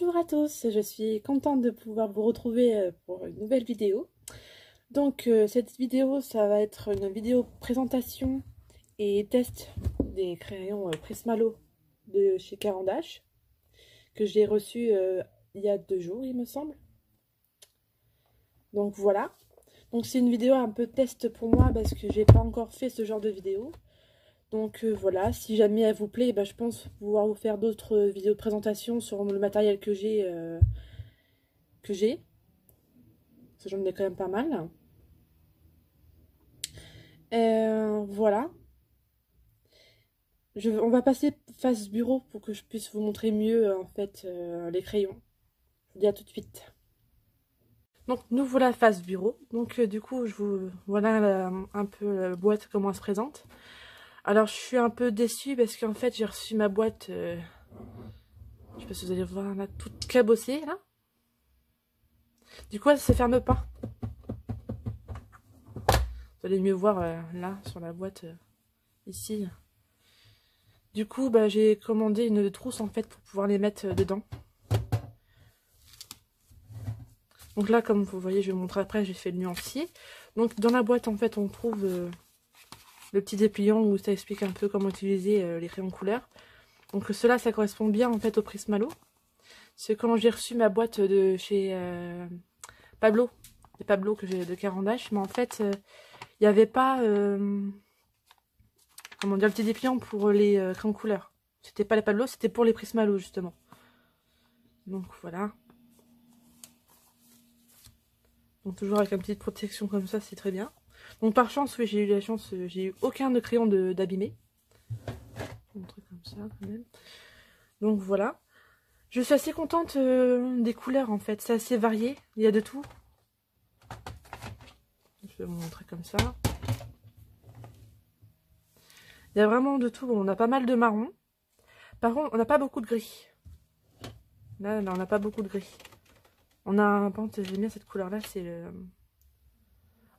Bonjour à tous, je suis contente de pouvoir vous retrouver pour une nouvelle vidéo. Donc cette vidéo, ça va être une vidéo présentation et test des crayons Prismalo de chez Caran d'Ache que j'ai reçu il y a 2 jours il me semble. Donc voilà, donc c'est une vidéo un peu test pour moi parce que j'ai pas encore fait ce genre de vidéo. Donc voilà, si jamais elle vous plaît, je pense pouvoir vous faire d'autres vidéos de présentation sur le matériel que j'ai. Parce que j'en ai quand même pas mal. Voilà. On va passer face bureau pour que je puisse vous montrer mieux en fait les crayons. Je vous dis à tout de suite. Donc nous voilà face bureau. Donc du coup voilà un peu la boîte comment elle se présente. Alors je suis un peu déçue parce qu'en fait j'ai reçu ma boîte. Je sais pas si vous allez voir là, toute cabossée là. Du coup elle se ferme pas. Vous allez mieux voir là sur la boîte ici. Du coup, j'ai commandé une trousse en fait pour pouvoir les mettre dedans. Donc là, comme vous voyez, je vais vous montrer après, j'ai fait le nuancier. Donc dans la boîte, en fait, on trouve le petit dépliant où ça explique un peu comment utiliser les crayons couleur. Donc cela, ça correspond bien en fait au Prismalo. C'est quand j'ai reçu ma boîte de chez Pablo, que j'ai de Caran d'Ache, mais en fait, il n'y avait pas comment dire, le petit dépliant pour les crayons couleur. C'était pas les Pablo, c'était pour les Prismalo justement. Donc voilà. Donc toujours avec une petite protection comme ça, c'est très bien. Donc par chance, oui, j'ai eu la chance, j'ai eu aucun de crayon d'abîmé. Un truc comme ça quand même. Donc voilà. Je suis assez contente des couleurs en fait, c'est assez varié, il y a de tout. Je vais vous montrer comme ça. Il y a vraiment de tout, bon, on a pas mal de marron. Par contre, on n'a pas beaucoup de gris. Là, on n'a pas beaucoup de gris. On a un pente, j'aime bien cette couleur là, c'est le...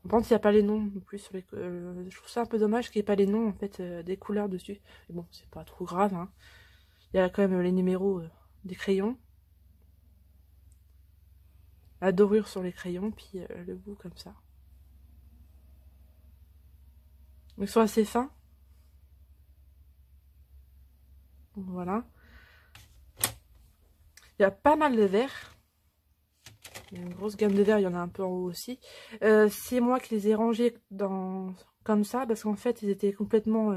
Par contre, il n'y a pas les noms non plus sur les. Je trouve ça un peu dommage qu'il n'y ait pas les noms en fait des couleurs dessus. Mais bon, c'est pas trop grave. Hein. Il y a quand même les numéros des crayons. La dorure sur les crayons, puis le bout comme ça. Ils sont assez fins. Donc voilà. Il y a pas mal de verres. Il y a une grosse gamme de verres, il y en a un peu en haut aussi. C'est moi qui les ai rangés comme ça, parce qu'en fait, ils étaient complètement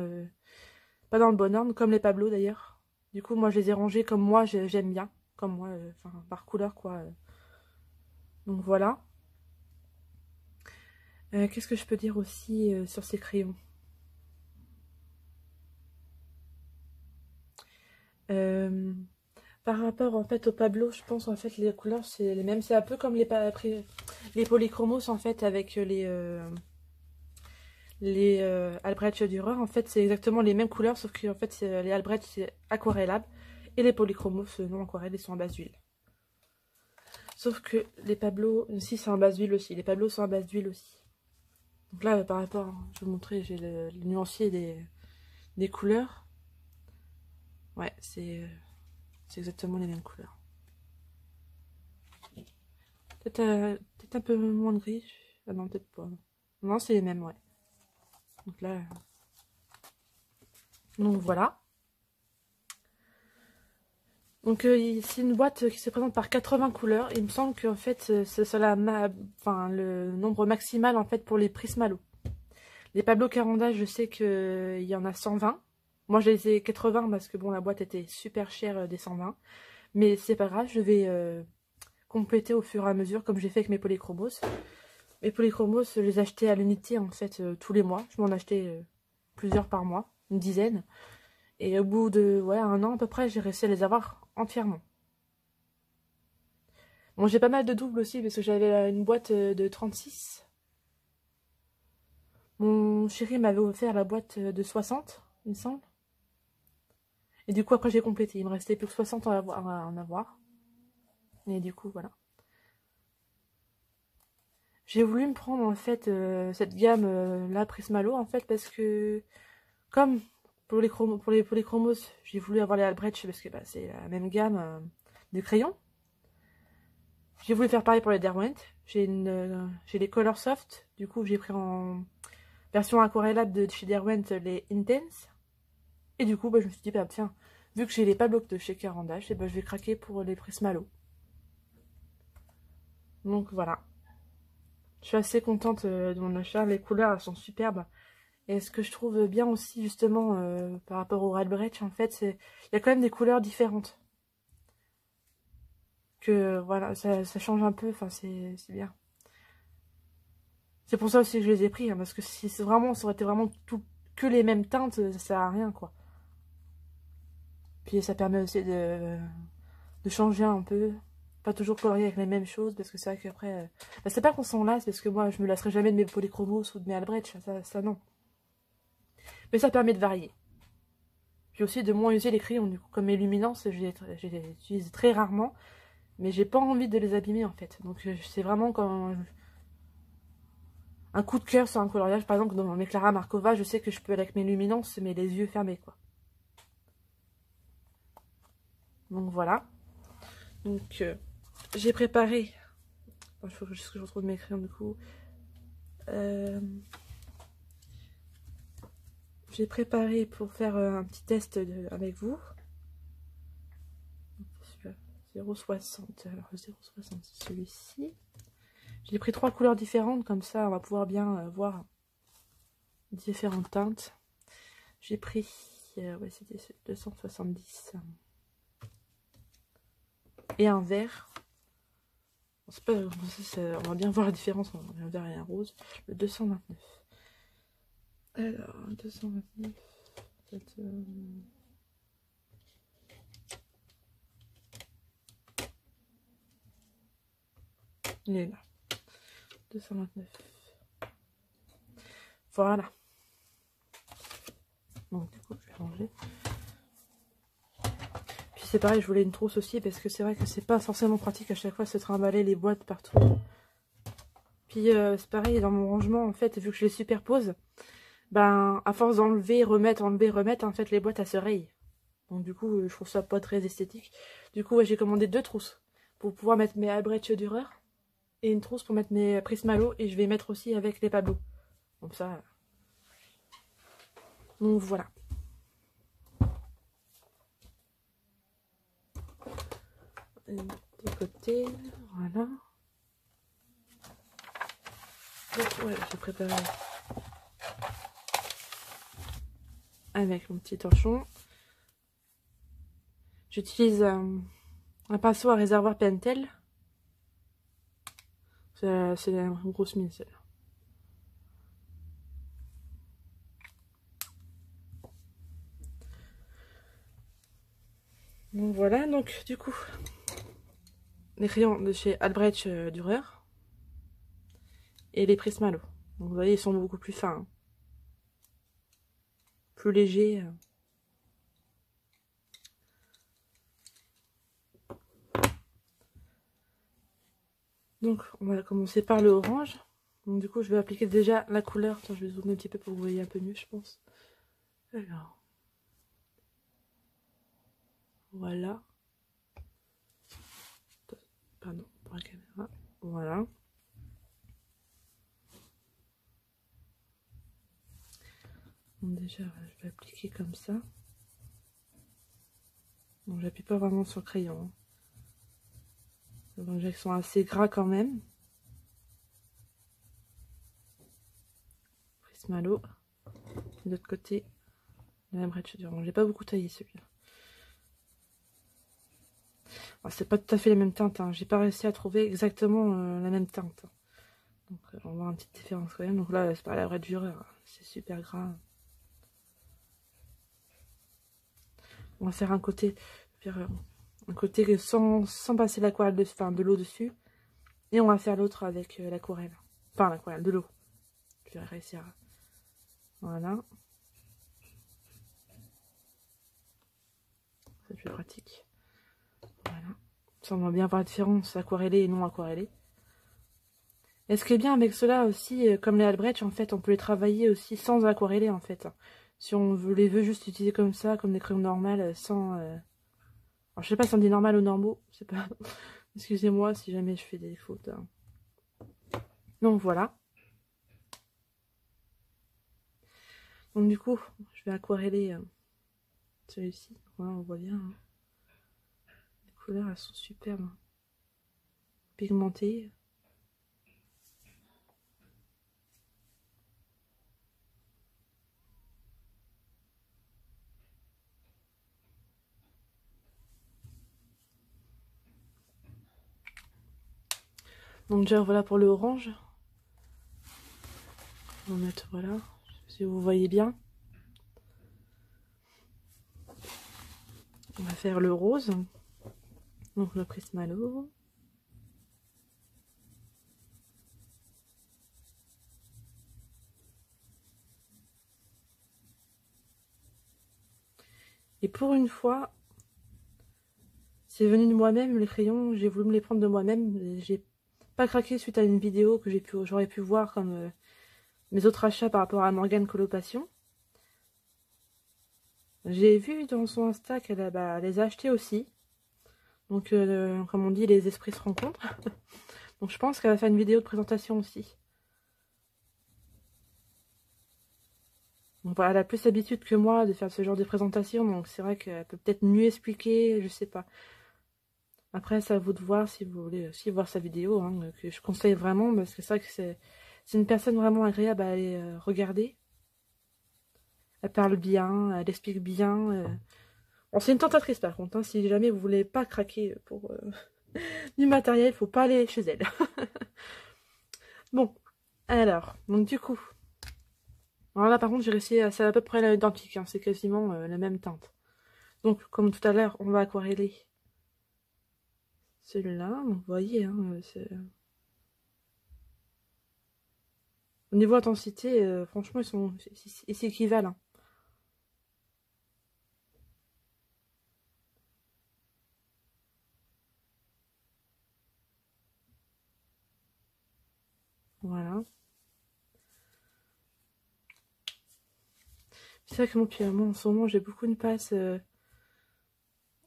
pas dans le bon ordre, comme les Pablo d'ailleurs. Du coup, moi, je les ai rangés comme moi, j'aime bien. Comme moi, enfin, par couleur, quoi. Donc voilà. Qu'est-ce que je peux dire aussi sur ces crayons? Par rapport en fait au Pablo, je pense en fait les couleurs c'est les mêmes. C'est un peu comme les polychromos en fait avec les Albrecht Dürer. En fait c'est exactement les mêmes couleurs sauf que en fait les Albrecht c'est aquarellable et les polychromos non aquarelles ils sont en base d'huile. Sauf que les Pablo aussi c'est en base d'huile aussi. Les Pablo sont en base d'huile aussi. Donc là par rapport, je vais vous montrer, j'ai le nuancier des couleurs. Ouais c'est exactement les mêmes couleurs. Peut-être un peu moins de gris. Ah non, peut-être pas. Non, c'est les mêmes, ouais. Donc là... Donc voilà. Donc c'est une boîte qui se présente par 80 couleurs. Il me semble qu'en fait, c'est le nombre maximal en fait pour les Prismalo. Les Pablo Caran d'Ache, je sais qu'il y en a 120. Moi, je les ai 80 parce que bon, la boîte était super chère des 120. Mais c'est pas grave, je vais compléter au fur et à mesure comme j'ai fait avec mes polychromos. Mes polychromos, je les achetais à l'unité en fait tous les mois. Je m'en achetais plusieurs par mois, une dizaine. Et au bout de un an à peu près, j'ai réussi à les avoir entièrement. Bon, j'ai pas mal de doubles aussi parce que j'avais une boîte de 36. Mon chéri m'avait offert la boîte de 60, il me semble. Et du coup, après, j'ai complété. Il me restait plus que 60 à en avoir. Et du coup, voilà. J'ai voulu me prendre en fait cette gamme là Prismalo en fait parce que comme pour les polychromos j'ai voulu avoir les Albrecht parce que c'est la même gamme de crayons. J'ai voulu faire pareil pour les Derwent. J'ai les Color Soft. Du coup, j'ai pris en version aquarellable de chez Derwent les Intense. Et du coup, bah, je me suis dit, bah, tiens, vu que j'ai les Pablo de chez Carandache, et bah, je vais craquer pour les Prismalo. Donc voilà. Je suis assez contente de mon achat. Les couleurs, elles sont superbes. Et ce que je trouve bien aussi, justement, par rapport au Radbreach, en fait, c'est il y a quand même des couleurs différentes. Que voilà, ça change un peu, enfin, c'est bien. C'est pour ça aussi que je les ai pris, hein, parce que si c'est vraiment, ça aurait été vraiment que les mêmes teintes, ça sert à rien, quoi. Puis ça permet aussi de changer un peu. Pas toujours colorier avec les mêmes choses, parce que c'est vrai qu'après... bah, c'est pas qu'on s'en lasse, parce que moi, je me lasserai jamais de mes polychromos ou de mes Albrecht, ça non. Mais ça permet de varier. Puis aussi de moins user les crayons, du coup, comme mes luminances, je les utilise très rarement, mais j'ai pas envie de les abîmer, en fait. Donc c'est vraiment quand... Un coup de cœur sur un coloriage, par exemple, dans mes Clara Markova, je sais que je peux aller avec mes luminances, mais les yeux fermés, quoi. Donc voilà. Donc j'ai préparé... Il faut juste que je retrouve mes crayons, du coup. J'ai préparé pour faire un petit test avec vous. 0,60. Alors 0,60 c'est celui-ci. J'ai pris 3 couleurs différentes, comme ça on va pouvoir bien voir différentes teintes. J'ai pris, ouais, c'était 270. Et un vert. Pas, on va bien voir la différence entre un vert et un rose. Le 229. Alors, 229. Peut-être... il est là. 229. Voilà. Donc du coup, je vais ranger. Puis c'est pareil, je voulais une trousse aussi parce que c'est vrai que c'est pas forcément pratique à chaque fois de se trimballer les boîtes partout. Puis c'est pareil dans mon rangement en fait, vu que je les superpose, ben à force d'enlever, remettre, enlever, remettre, en fait les boîtes elles se rayent. Donc du coup, je trouve ça pas très esthétique. Du coup, ouais, j'ai commandé 2 trousses pour pouvoir mettre mes Albrecht Dürer et une trousse pour mettre mes Prismalo et je vais mettre aussi avec les Pablo. Comme ça. Donc voilà. De côté, voilà. Donc, ouais, j'ai préparé avec mon petit torchon. J'utilise un pinceau à réservoir Pentel. C'est une grosse mine celle-là. Donc voilà, donc du coup, les crayons de chez Albrecht Dürer et les Prismalo. Donc vous voyez, ils sont beaucoup plus fins, hein. Plus légers. Donc on va commencer par le orange. Donc du coup, je vais appliquer déjà la couleur. Attends, je vais zoomer un petit peu pour que vous voyez un peu mieux, je pense. Alors. Voilà. Pardon, pour la caméra. Voilà. Donc déjà, je vais appliquer comme ça. Donc j'appuie pas vraiment sur le crayon. Donc ils sont assez gras quand même. Prismalo. De l'autre côté, la même Dürer. Bon, j'ai pas beaucoup taillé celui-là. C'est pas tout à fait la même teinte, hein. J'ai pas réussi à trouver exactement la même teinte. Donc on va voir une petite différence quand même. Donc là, c'est pas la vraie Dürer, c'est super gras. On va faire un côté sans passer l'aquarelle de l'eau dessus. Et on va faire l'autre avec l'aquarelle. Enfin, l'aquarelle, de l'eau. Je vais réussir. Voilà. C'est plus pratique. Voilà. Ça, on va bien voir la différence aquarellée et non aquarellée. Et ce qui est bien avec cela aussi, comme les Albrecht, en fait, on peut les travailler aussi sans aquareller, en fait. Si on les veut juste utiliser comme ça, comme des crayons normales, sans... Alors, je sais pas si on dit normal ou normaux, c'est pas... Excusez-moi si jamais je fais des fautes. Hein. Donc voilà. Donc du coup, je vais aquareller celui-ci. Voilà, on voit bien. Hein. Les couleurs, elles sont superbes. Hein. Pigmentées. Donc déjà, voilà pour le orange. On va mettre, voilà, si vous voyez bien. On va faire le rose. Donc le Prismalo. Et pour une fois, c'est venu de moi-même, les crayons, j'ai voulu me les prendre de moi-même. J'ai pas craqué suite à une vidéo que j'aurais pu voir comme mes autres achats par rapport à Morgane Coloration. J'ai vu dans son Insta qu'elle les a achetés aussi. Donc, comme on dit, les esprits se rencontrent. Donc, je pense qu'elle va faire une vidéo de présentation aussi. Donc, voilà, elle a plus l'habitude que moi de faire ce genre de présentation. Donc, c'est vrai qu'elle peut peut-être mieux expliquer, je sais pas. Après, c'est à vous de voir si vous voulez aussi voir sa vidéo, hein, que je conseille vraiment, parce que c'est vrai que c'est une personne vraiment agréable à aller regarder. Elle parle bien, elle explique bien. Bon, c'est une tentatrice par contre, hein, si jamais vous voulez pas craquer pour du matériel, faut pas aller chez elle. Bon, alors, donc du coup, alors là par contre j'ai réussi, c'est à peu près identique, hein, c'est quasiment la même teinte. Donc, comme tout à l'heure, on va aquareller celui-là, donc vous voyez, hein, au niveau intensité, franchement, ils s'équivalent. Hein. Voilà. C'est vrai que moi, en ce moment, j'ai beaucoup de passes.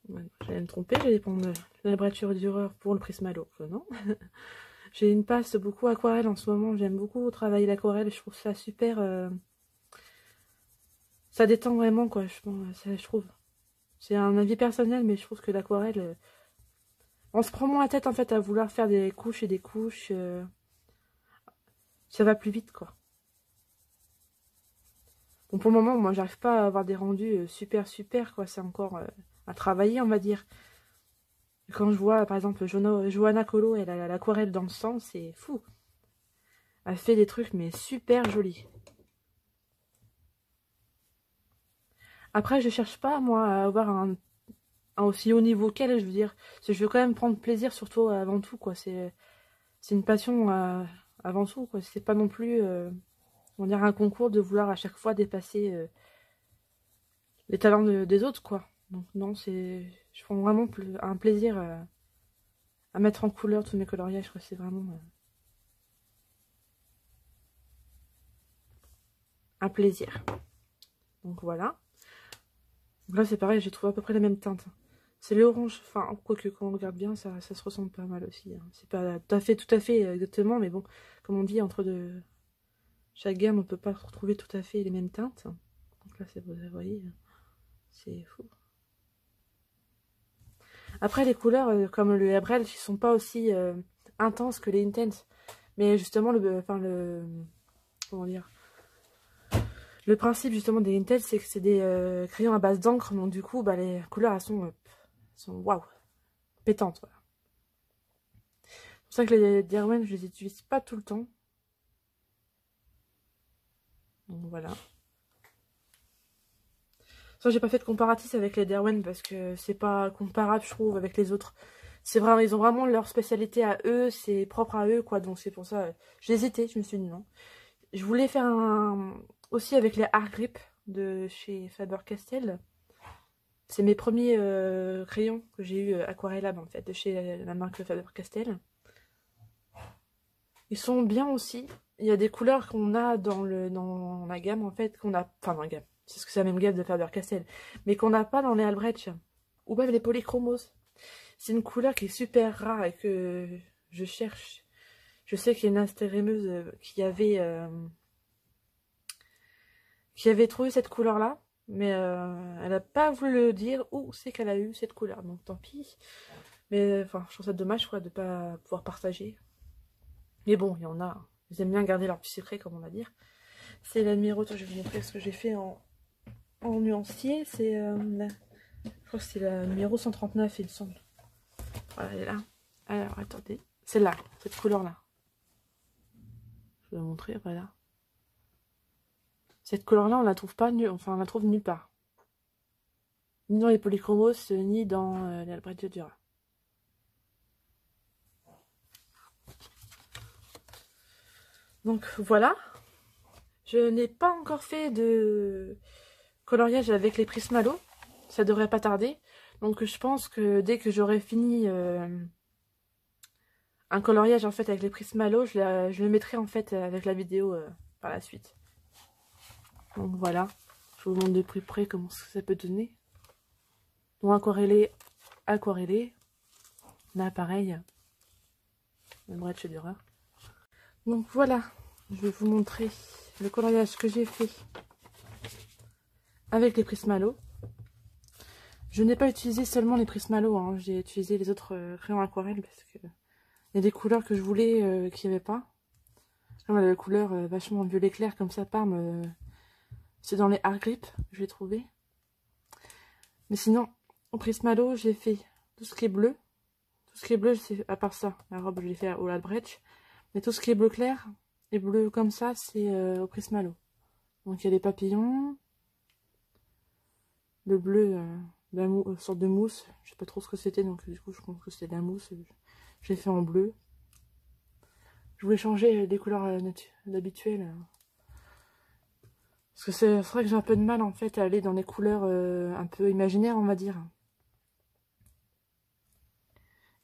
Ouais, j'allais me tromper, j'allais prendre la brature d'horreur pour le Prismalo. Non. J'ai une passe beaucoup aquarelle en ce moment. J'aime beaucoup travailler l'aquarelle. Je trouve ça super. Ça détend vraiment, quoi. Je trouve. C'est un avis personnel, mais je trouve que l'aquarelle. On se prend moins la tête, en fait, à vouloir faire des couches et des couches. Ça va plus vite, quoi. Bon, pour le moment, moi, j'arrive pas à avoir des rendus super, quoi. C'est encore à travailler, on va dire. Quand je vois, par exemple, Johanna Colo, elle a l'aquarelle dans le sang, c'est fou. Elle fait des trucs, mais super jolis. Après, je cherche pas, moi, à avoir un aussi haut niveau qu'elle, je veux dire. Parce que je veux quand même prendre plaisir, surtout avant tout, quoi. C'est une passion avant tout, quoi. C'est pas non plus, on dirait un concours de vouloir à chaque fois dépasser les talents des autres, quoi. Donc non, je prends vraiment un plaisir à mettre en couleur tous mes coloriages, quoi. C'est vraiment un plaisir. Donc voilà. Donc là, c'est pareil, j'ai trouvé à peu près la même teinte. C'est les oranges, enfin, quoique quand on regarde bien, ça se ressemble pas mal aussi. Hein. C'est pas tout à fait exactement, mais bon, comme on dit, chaque gamme, on peut pas retrouver tout à fait les mêmes teintes. Donc là, vous voyez, c'est fou. Après, les couleurs, comme le Ebrel, qui sont pas aussi intenses que les Intense. Mais justement, comment dire, le principe justement des Intense, c'est que c'est des crayons à base d'encre. Donc du coup, les couleurs, elles sont waouh, pétantes. Voilà. C'est pour ça que les Derwent, je les utilise pas tout le temps. Donc voilà. Ça, j'ai pas fait de comparatif avec les Derwent parce que c'est pas comparable, je trouve, avec les autres. C'est vraiment, ils ont vraiment leur spécialité à eux, c'est propre à eux, quoi. Donc c'est pour ça, j'ai hésité, je me suis dit non. Je voulais faire aussi avec les Art Grip de chez Faber-Castell. C'est mes premiers crayons que j'ai eu Aquarellab en fait, de chez la marque Faber-Castell. Ils sont bien aussi. Il y a des couleurs qu'on a dans la gamme en fait, enfin dans la gamme, c'est ce que c'est la même gamme de Faber-Castell, mais qu'on n'a pas dans les Albrecht, ou même les polychromos. c'est une couleur qui est super rare et que je cherche. Je sais qu'il y a une instagrammeuse qui avait trouvé cette couleur-là, mais elle n'a pas voulu le dire où c'est qu'elle a eu cette couleur, donc tant pis. Mais enfin, je trouve ça dommage quoi de pas pouvoir partager. Mais bon, il y en a, ils aiment bien garder leur petit secret, comme on va dire. C'est la numéro, je vais vous montrer ce que j'ai fait en nuancier. C'est, je crois que c'est la numéro 139, il me semble. Voilà, elle est là. Alors, attendez. C'est là, cette couleur-là. Je vais vous montrer, voilà. Cette couleur-là, on la trouve pas enfin, on la trouve nulle part. Ni dans les polychromos, ni dans les Albrecht Dürer. Donc voilà. Je n'ai pas encore fait de coloriage avec les Prismalo. Ça devrait pas tarder. Donc je pense que dès que j'aurai fini un coloriage en fait avec les Prismalo, je le mettrai en fait avec la vidéo par la suite. Donc voilà. Je vous montre de plus près comment ça peut donner. Donc aquarellé. Là pareil. Albrecht Dürer. Donc voilà. Je vais vous montrer le coloriage que j'ai fait avec les Prismalo. Je n'ai pas utilisé seulement les Prismalo, hein. J'ai utilisé les autres crayons aquarelle parce que il y a des couleurs que je voulais qu'il n'y avait pas. Comme la couleur vachement violet clair comme ça, Parme, c'est dans les Art Grip, je l'ai trouvé. Mais sinon, au Prismalo, j'ai fait tout ce qui est bleu. Tout ce qui est bleu, c'est à part ça, la robe, je l'ai fait au Albrecht. Mais tout ce qui est bleu clair et bleu comme ça, c'est au Prismalo. Donc il y a les papillons, le bleu, une sorte de mousse. Je sais pas trop ce que c'était, donc du coup je pense que c'était de la mousse. Je l'ai fait en bleu. Je voulais changer des couleurs habituelles. Parce que c'est vrai que j'ai un peu de mal en fait à aller dans des couleurs un peu imaginaires, on va dire.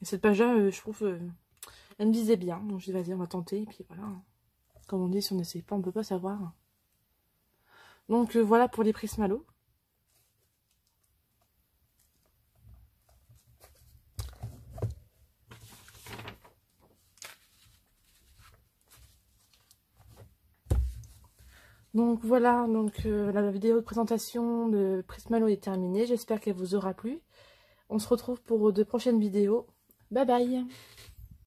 Et cette page-là, je trouve, elle me disait bien. Donc j'ai dit vas-y, on va tenter. Et puis voilà. Comme on dit, si on n'essaye pas, on peut pas savoir. Donc voilà pour les Prismalo. Donc voilà, donc la vidéo de présentation de Prismalo est terminée. J'espère qu'elle vous aura plu. On se retrouve pour de prochaines vidéos. Bye bye!